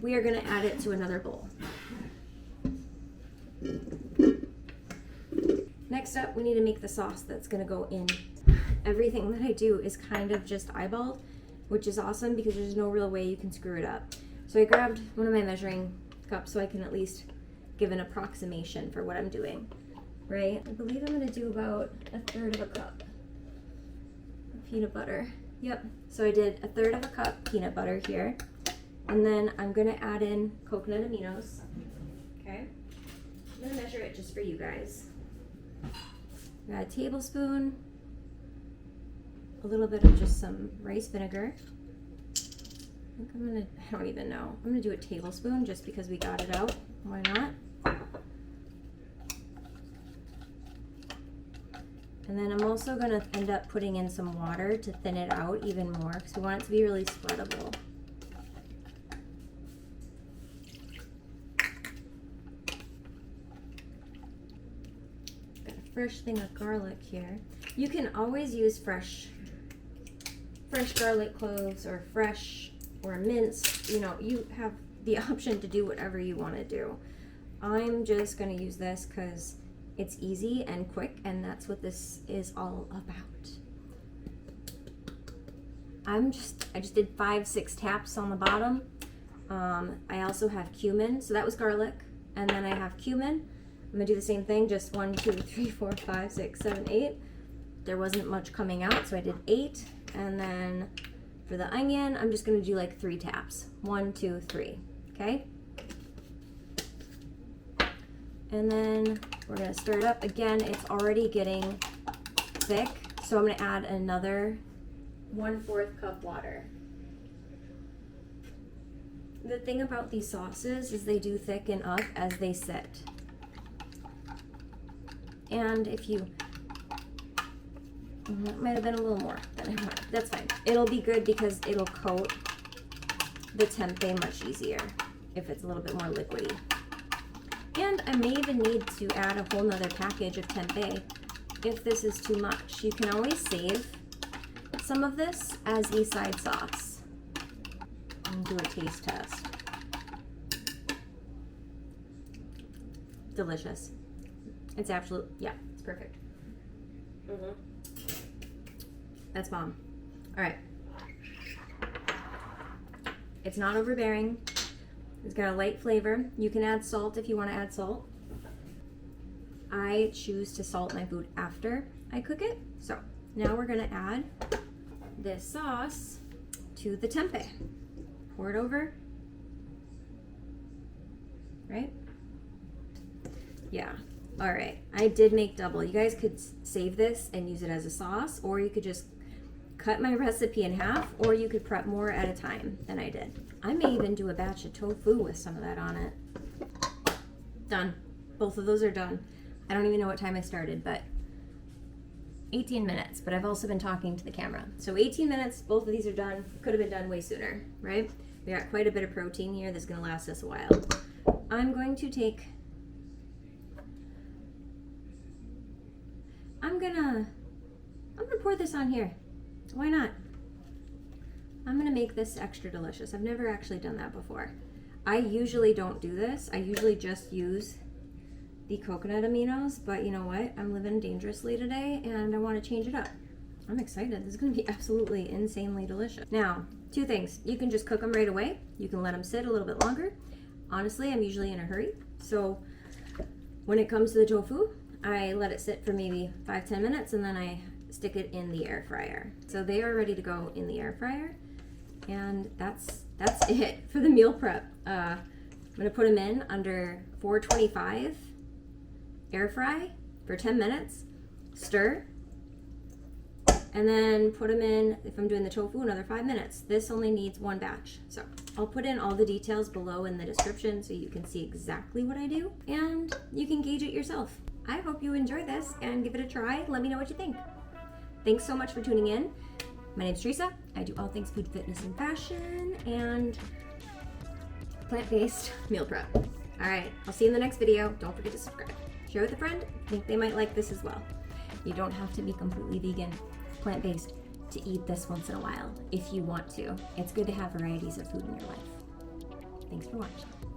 we are gonna add it to another bowl. Next up, we need to make the sauce that's gonna go in. Everything that I do is kind of just eyeballed, which is awesome because there's no real way you can screw it up. So I grabbed one of my measuring cups so I can at least give an approximation for what I'm doing, right? I believe I'm gonna do about 1/3 of a cup of peanut butter. Yep, so I did 1/3 of a cup peanut butter here. And then I'm gonna add in coconut aminos, okay? I'm gonna measure it just for you guys. Got a tablespoon, a little bit of just some rice vinegar. I don't even know. I'm gonna do a tablespoon just because we got it out. Why not? And then I'm also gonna end up putting in some water to thin it out even more because we want it to be really spreadable. Got a fresh thing of garlic here. You can always use fresh garlic cloves or fresh or minced. You know, you have the option to do whatever you want to do. I'm just going to use this because it's easy and quick, and that's what this is all about. I just did 5-6 taps on the bottom. I also have cumin, so that was garlic, and then I have cumin. I'm gonna do the same thing, just 1, 2, 3, 4, 5, 6, 7, 8. There wasn't much coming out, so I did 8. And then for the onion, I'm just gonna do like 3 taps. 1, 2, 3, okay? And then we're gonna stir it up. Again, it's already getting thick, so I'm gonna add another 1/4 cup water. The thing about these sauces is they do thicken up as they sit. And if you, that might have been a little more than I wanted. That's fine. It'll be good because it'll coat the tempeh much easier if it's a little bit more liquidy. And I may even need to add a whole nother package of tempeh if this is too much. You can always save some of this as a side sauce. And do a taste test. Delicious. It's absolute, yeah, it's perfect. That's bomb. All right. It's not overbearing. It's got a light flavor. You can add salt if you want to add salt. I choose to salt my food after I cook it. So now we're gonna add this sauce to the tempeh. Pour it over. Right? Yeah. All right. I did make double. You guys could save this and use it as a sauce, or you could just cut my recipe in half, or you could prep more at a time than I did. I may even do a batch of tofu with some of that on it. Done. Both of those are done. I don't even know what time I started, but 18 minutes, but I've also been talking to the camera. So 18 minutes, both of these are done. Could have been done way sooner, right? We got quite a bit of protein here that's gonna last us a while. I'm going to take, I'm gonna pour this on here. Why not? I'm gonna make this extra delicious. I've never actually done that before. I usually don't do this. I usually just use the coconut aminos, but you know what? I'm living dangerously today and I want to change it up. I'm excited. This is going to be absolutely insanely delicious. Now, 2 things. You can just cook them right away. You can let them sit a little bit longer. Honestly, I'm usually in a hurry. So when it comes to the tofu, I let it sit for maybe 5-10 minutes and then I stick it in the air fryer. So they are ready to go in the air fryer. And that's it for the meal prep. I'm going to put them in under 425. Air fry for 10 minutes, stir, and then put them in, if I'm doing the tofu, another 5 minutes. This only needs 1 batch. So I'll put in all the details below in the description so you can see exactly what I do and you can gauge it yourself. I hope you enjoy this and give it a try. Let me know what you think. Thanks so much for tuning in. My name's Theresa. I do all things food, fitness, and fashion and plant-based meal prep. All right, I'll see you in the next video. Don't forget to subscribe. Share with a friend. I think they might like this as well. You don't have to be completely vegan, plant-based to eat this once in a while if you want to. It's good to have varieties of food in your life. Thanks for watching.